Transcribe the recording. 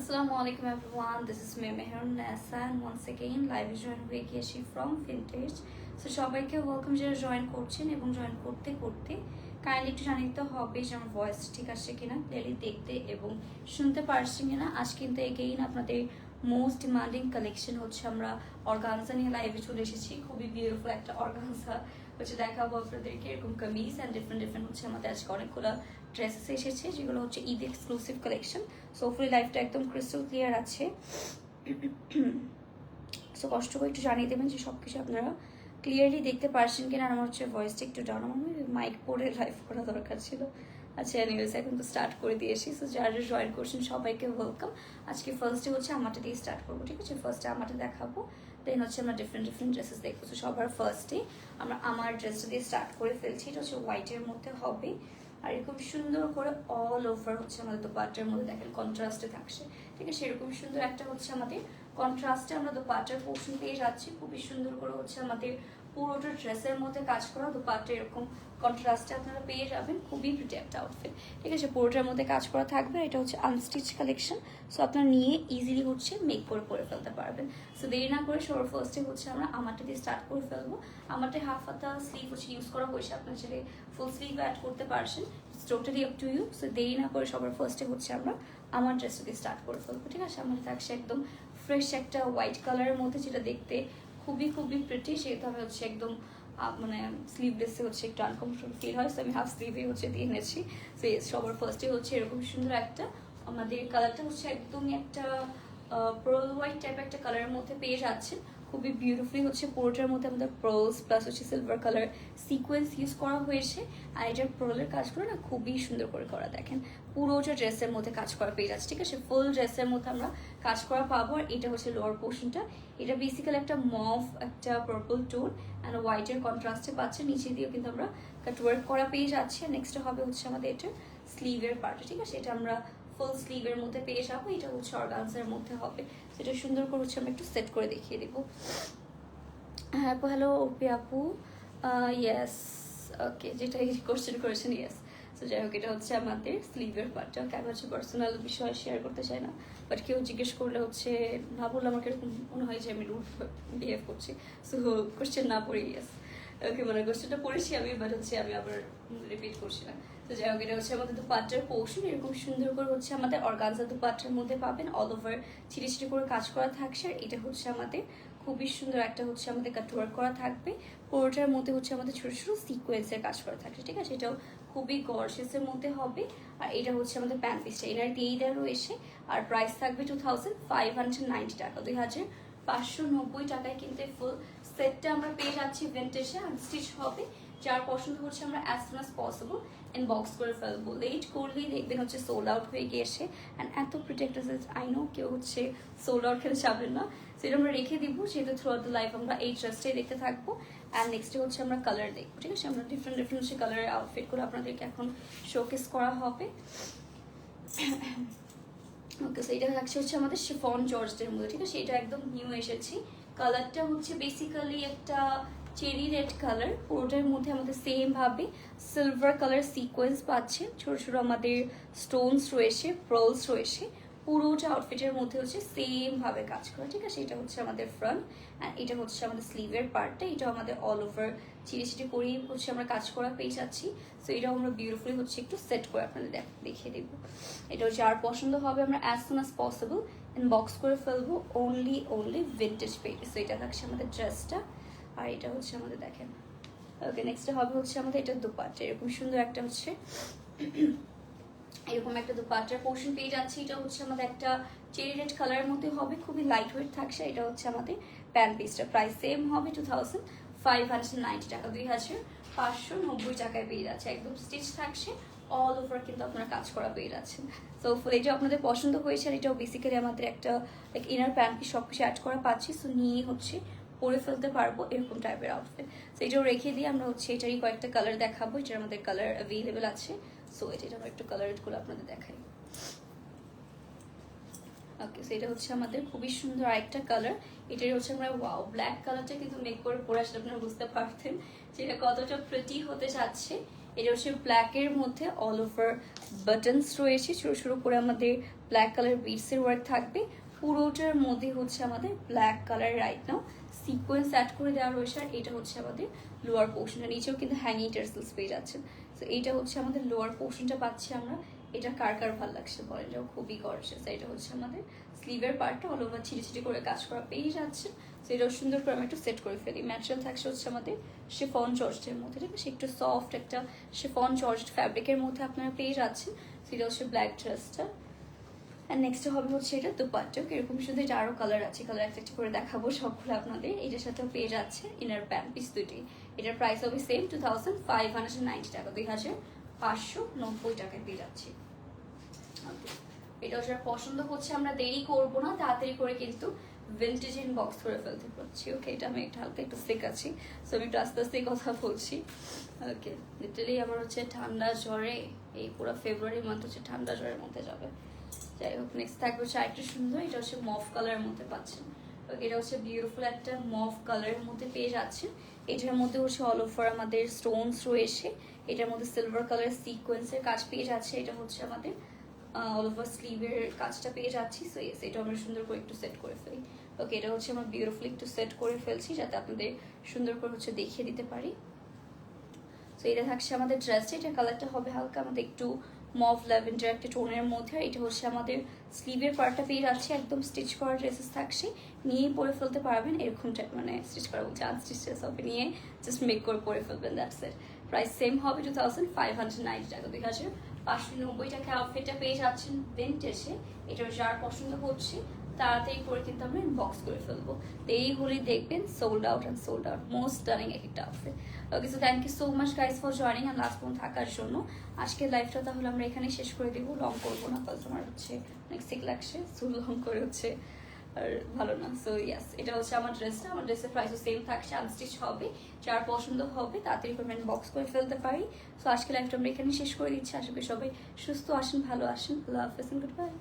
Assalamualaikum everyone, this is me Mehrun Nessa and once again live join হয়ে গিয়েছি from Vintage. So সবাইকে welcome যারা join করছেন এবং জয়েন করতে করতে কাইন্ডলি একটু জানিতে হবে যে আমার ভয়েস ঠিক আছে কিনা, ক্লিয়ারলি দেখতে এবং শুনতে পারছি কিনা। আজ কিন্তু এগেইন আপনাদের মোস্ট ডিমান্ডিং কালেকশন হচ্ছে আমরা অর্গানজা নিয়ে লাইভে চলে এসেছি। খুবই বিউটিফুল একটা অর্গানজা হচ্ছে দেখাবো আপনাদেরকে, এরকম কামিজ অ্যান্ড ডিফারেন্ট হচ্ছে আমাদের আজকে অনেকগুলো ড্রেসেস এসেছে যেগুলো হচ্ছে ঈদ এক্সক্লুসিভ কালেকশন। সো ফুলি লাইফটা একদম ক্রিস্টাল ক্লিয়ার আছে। সো কষ্ট করে একটু জানিয়ে দেবেন যে সব কিছু আপনারা ক্লিয়ারলি দেখতে পারছেন কিনা। আমার হচ্ছে ভয়েসটা একটু ডাউন, আমার মাইক পরে লাইভ করা দরকার ছিল। আচ্ছা এনিওয়েজ এখন তো স্টার্ট করে দিয়েছি। সো যারা জয়েন করছেন সবাইকে ওয়েলকাম। আজকে ফার্স্টে হচ্ছে আমারটা দিয়ে স্টার্ট করবো, ঠিক আছে? ফার্স্টে আমারটা দেখাবো, দেন হচ্ছে আমরা ডিফারেন্ট ড্রেসেস দেখবো। তো সবার ফার্স্টে আমরা আমার ড্রেসটা দিয়ে স্টার্ট করে ফেলছি। এটা হচ্ছে হোয়াইটের মধ্যে হবে আর এরকম সুন্দর করে অল ওভার হচ্ছে আমাদের দোপাট্টার মধ্যে দেখেন কন্ট্রাস্টে থাকছে, ঠিক আছে? এরকম সুন্দর একটা হচ্ছে আমাদের কন্ট্রাস্টে আমরা দোপাট্টার পোর্শন পেয়ে যাচ্ছি। খুবই সুন্দর করে হচ্ছে আমাদের পুরোটা ড্রেসের মধ্যে কাজ করা দোপাট্টা এরকম কন্ট্রাস্টে আপনারা পেয়ে যাবেন। খুবই প্রিটি একটা আউটফিট, ঠিক আছে? পুরোটার মধ্যে কাজ করা থাকবে। এটা হচ্ছে আনস্টিচ কালেকশন, সো আপনারা নিয়ে ইজিলি হচ্ছে মেক করে ফেলতে পারবেন। সো দেরি না করে সবার ফার্স্টে হচ্ছে আমরা আমারটা দিয়ে স্টার্ট করে ফেলবো। আমারটা হাফ হাতা স্লিভ হচ্ছে ইউজ করা হয়েছে, আপনার ছেলে ফুল স্লিভ অ্যাড করতে পারছেন, it's totally up to you. So দেরি না করে সবার ফার্স্টে হচ্ছে আমরা আমার ড্রেসটা দিয়ে স্টার্ট করে ফেলবো, ঠিক আছে? আমার থাকছে একদম ফ্রেশ একটা হোয়াইট কালারের মধ্যে, যেটা দেখতে খুবই প্রিটি। সেটা হচ্ছে একদম মানে স্লিভলেসে হচ্ছে একটু আনকমফোর্টেবল ফিল হয়, সো আমি হাফ স্লিভে হচ্ছে দিয়ে এনেছি। সো সবার ফার্স্টে হচ্ছে এরকম সুন্দর একটা আমাদের কালারটা হচ্ছে একদমই একটা পার্ল হোয়াইট টাইপ একটা কালারের মধ্যে পেয়ে যাচ্ছেন। খুবই বিউটিফুলি হচ্ছে পুরোটার মধ্যে আমাদের পার্লস প্লাস হচ্ছে সিলভার কালার সিকোয়েন্স ইউজ করা হয়েছে। আর এটার পার্লের কাজগুলো না খুবই সুন্দর করে করা, দেখেন পুরোটা ড্রেসের মধ্যে কাজ করা পেয়ে যাচ্ছে, ঠিক আছে? ফুল ড্রেসের মধ্যে আমরা কাজ করা পাবো। আর এটা হচ্ছে লোয়ার পোর্শনটা, এটা বেসিক্যালি একটা মভ একটা পার্পল টোন অ্যান্ড হোয়াইটের কন্ট্রাস্টে পাচ্ছে। নিচে দিয়ে কিন্তু আমরা কাট ওয়ার্ক করা পেয়ে যাচ্ছি। নেক্সট হবে হচ্ছে আমাদের এটা স্লিভের পার্টে, ঠিক আছে? এটা আমরা ফুল স্লিভের মধ্যে পেয়ে যাবো। এটা হচ্ছে অর্গানজার মধ্যে হবে, সেটা সুন্দর করে হচ্ছে আমরা একটু সেট করে দেখিয়ে দেবো। হ্যাঁ হ্যালো ওপি আপু, ইয়েস ওকে, যেটা কোশ্চেন করেছেন ইয়েস। তো যাই হোক, এটা হচ্ছে আমাদের স্লিভের পার্টটা। কেন হচ্ছে পার্সোনাল বিষয় শেয়ার করতে চাই না, বাট কেউ জিজ্ঞেস করলে হচ্ছে না বললে আমাকে এরকম মনে হয় যে আমি রুড বিহেভ করছি। সো কোশ্চেন না পড়ে ইয়েস ওকে, মানে কোশ্চেনটা পড়েছি আমি, বাট হচ্ছে আমি আবার রিপিট করছি না। তো যাই হোক, এটা হচ্ছে আমাদের দুপাট্টার পোর্শন। এরকম সুন্দর করে হচ্ছে আমাদের অর্গানজা দুপাট্টার মধ্যে পাবেন, অল ওভার ছিটি করে কাজ করা থাকছে। আর এটা হচ্ছে আমাদের খুবই সুন্দর একটা হচ্ছে আমাদের কাট ওয়ার্ক করা থাকবে। পুরোটার মধ্যে হচ্ছে আমাদের ছোট সিকোয়েন্সের কাজ করা থাকছে, ঠিক আছে? এটাও খুবই গর্জিয়াসের মধ্যে হবে। আর এটা হচ্ছে আমাদের প্যান্ট পিসটা, এনার দিয়ে রয়েছে। আর প্রাইস থাকবে 2590 টাকা, 2590 টাকায় কিন্তু ফুল সেটটা আমরা পেয়ে যাচ্ছি ভিন্টেজে। আনস্টিচ হবে, যার পছন্দ হচ্ছে আমরা as soon as possible inbox করে ফেলবো। লেট করলেই দেখবেন হচ্ছে সোল্ড আউট হয়ে গিয়েছে। অ্যান্ড এত প্রিটেক্টার আই নো কেউ হচ্ছে সোল্ড আউট খেতে যাবেন না, সেটা আমরা রেখে দিব, যেহেতু থ্রু আউট দ্য লাইফ আমরা এই ড্রেসটাই দেখতে থাকবো। অ্যান্ড নেক্সটে হচ্ছে আমরা কালার দেখবো, ঠিক আছে? আমরা ডিফারেন্ট হচ্ছে কালারের আউটফিট করে আপনাদেরকে এখন শোকেস করা হবে। ওকে, সো এটা থাকছে হচ্ছে আমাদের শিফন জর্জের মধ্যে, ঠিক আছে? এটা একদম নিউ এসেছি। কালারটা হচ্ছে বেসিক্যালি একটা চেরি রেড কালার। পুরোটার মধ্যে আমাদের সেম ভাবে সিলভার কালার সিকোয়েন্স পাচ্ছেন, ছোট ছোট আমাদের স্টোনস রয়েছে, পার্লস রয়েছে। পুরোটা আউটফিটের মধ্যে হচ্ছে সেম ভাবে কাজ করা, ঠিক আছে? এটা হচ্ছে আমাদের ফ্রন্ট অ্যান্ড এটা হচ্ছে আমাদের স্লিভের পার্টটা। এটা আমাদের অল ওভার চিটি করেই হচ্ছে আমরা কাজ করা পেয়ে যাচ্ছি। সো এটাও আমরা বিউটিফুলি হচ্ছে একটু সেট করে আপনাদের দেখিয়ে দেবো। এটা হচ্ছে আর পছন্দ হবে আমরা as soon as possible inbox করে ফেলবো। Only vintage page. সো এটা থাকছে আমাদের ড্রেসটা, আর এটা হচ্ছে আমাদের দেখেন। ওকে, নেক্সট হবে হচ্ছে আমাদের এটা দুপাট্টা। এরকম সুন্দর একটা হচ্ছে এরকম একটা দুপাট্টার পোর্শন পেয়ে যাচ্ছে। এটা হচ্ছে আমাদের একটা চেরি রেড কালারের মধ্যে হবে, খুবই লাইট ওয়েট থাকছে। এটা হচ্ছে আমাদের প্যান্ট পিসটা, প্রাইস সেম হবে 2590 টাকা, 2590 টাকায় পেয়ে যাচ্ছে। একদম স্টিচ থাকছে, অল ওভার কিন্তু আপনারা কাজ করা পেয়ে যাচ্ছেন। সো এটা আপনাদের পছন্দ হয়েছে। আর এটাও বেসিক্যালি আমাদের একটা লাইক ইনার প্যান্ট পিস সব কিছু অ্যাড করা পাচ্ছি। সো নিয়ে হচ্ছে পরে ফেলতে পারবো এরকম টাইপের আউটফিট। সো এটাও রেখে দিয়ে আমরা হচ্ছে এটারই কয়েকটা কালার দেখাবো। এটার আমাদের কালার অ্যাভেলেবেল আছে। সো এটা আমরা একটু কালারগুলো আপনাদের দেখাই। ওকে, সো এটা হচ্ছে আমাদের খুবই সুন্দর আরেকটা কালার। এটাই হচ্ছে আমরা ওয়াও ব্ল্যাক কালারটা কিন্তু মেক করে পরে আসলে আপনারা বুঝতে পারতেন যে এটা কতটা প্রিটি হতে যাচ্ছে। এটা হচ্ছে ব্ল্যাকের মধ্যে অল ওভার বাটনস রয়েছে, ছোটো ছোটো করে আমাদের ব্ল্যাক কালার বিটসের ওয়ার্ক থাকবে। পুরোটার মধ্যে হচ্ছে আমাদের black colour right now sequence add করে দেওয়া রয়েছে। আর এটা হচ্ছে আমাদের লোয়ার পোর্শনটা, নিচেও কিন্তু হ্যাঙ্গিং টার্সেলস পেয়ে যাচ্ছেন। তো এইটা হচ্ছে আমাদের লোয়ার পোর্শনটা পাচ্ছি আমরা। এটা কার কার ভালো লাগছে বলেন, এটাও খুবই গর্জিয়াস। এটা হচ্ছে আমাদের স্লিভের পার্টটা অল ওভার ছিটে ছিটে করে কাজ করা পেয়ে যাচ্ছে। তো এটাও সুন্দর করে আমি একটু সেট করে ফেলি। ম্যাটেরিয়াল থাকছে হচ্ছে আমাদের শিফন জর্জেটের মধ্যে, ঠিক আছে, একটু সফট একটা শিফন জর্জেট ফ্যাব্রিকের মধ্যে আপনারা পেয়ে যাচ্ছেন। সেটা হচ্ছে ব্ল্যাক ড্রেসটা। অ্যান্ড নেক্সট হবে হচ্ছে এটা দুপাট্টা, এরকম শুধু এটা আরও কালার আছে, কালার একটা একটা করে দেখাবো সবগুলো আপনাদের। এটার সাথেও পেয়ে যাচ্ছে ইনার প্যান্ট পিস দুটি। এটার প্রাইস হবে সেম 2590 টাকা, 2590 টাকায় পেয়ে যাচ্ছি। এটা যারা পছন্দ হচ্ছে, আমরা দেরি করবো না, তাড়াতাড়ি করে কিন্তু ভিন্টেজ ইনবক্স করে ফেলতে পারছি। ওকে, এটা আমি একটা হালকা একটু সিক আছি, সো আমি একটু আস্তে আস্তে কথা বলছি। ওকে, লিটারালি আমার হচ্ছে ঠান্ডা জ্বরে, এই পুরো ফেব্রুয়ারি মান্থ হচ্ছে ঠান্ডা জ্বরের মধ্যে যাবে। যাই হোক, নেক্সট থাকবে হচ্ছে আরেকটু সুন্দর, এটা হচ্ছে মফ কালারের মধ্যে পাচ্ছেন। ওকে, এটা হচ্ছে বিউটিফুল একটা মফ কালারের মধ্যে পেয়ে যাচ্ছেন। এটার মধ্যে হচ্ছে অল ওভার আমাদের স্টোনস রয়েছে, এটার মধ্যে সিলভার কালার সিকোয়েন্সের কাজ পেয়ে যাচ্ছে। এটা হচ্ছে আমাদের অল ওভার স্লিভের কাজটা পেয়ে যাচ্ছি। সো ইয়েস, এটা আমরা সুন্দর করে একটু সেট করে ফেলি। ওকে, এটা হচ্ছে আমরা বিউটিফুলি একটু সেট করে ফেলছি যাতে আপনাদের সুন্দর করে হচ্ছে দেখিয়ে দিতে পারি। সো এটা থাকছে আমাদের ড্রেসটা, এটার কালারটা হবে হালকা আমাদের একটু মভ ল্যাভেন্ডার একটা টোনের মধ্যে। আর এটা হচ্ছে আমাদের স্লিভের পার্টটা পেয়ে যাচ্ছে, একদম স্টিচ করা ড্রেসেস থাকছে, নিয়েই পরে ফেলতে পারবেন এরকম টাইপ, মানে স্টিচ করা বলছে আনস্টিচ ড্রেস হবে, নিয়ে জাস্ট মেক করে পরে ফেলবেন, দ্যাটস ইট। প্রাইস সেম হবে 2590 টাকা, 2590 টাকা আউটফিটটা পেয়ে যাচ্ছেন ভিন্টেজে। এটা যার পছন্দ হচ্ছে তাড়াতাড়ি করে কিন্তু আমরা ইনবক্স করে ফেলবো। এই হলেই দেখবেন sold out and sold out, most stunning একটা outfit. Okay, so thank you so much guys for joining আর লাস্ট পর্যন্ত থাকার জন্য। আজকের লাইফটা তাহলে আমরা এখানেই শেষ করে দেবো, লং করবো না, কাজ আমার হচ্ছে অনেক সিক লাগছে, সো লং করে হচ্ছে আর ভালো না। সো ইয়াস, এটা হচ্ছে আমার ড্রেসটা, আমার ড্রেসের প্রাইসও সেম থাকছে, আনস্টিচ হবে, যার পছন্দ হবে তাড়াতাড়ি করে বক্স করে ফেলতে পারি। সো আজকের লাইফটা আমরা এখানেই শেষ করে দিচ্ছি। আশা করি সবাই সুস্থ আসেন, ভালো আসেন। আল্লাহ হাফেজ, গুড বাই।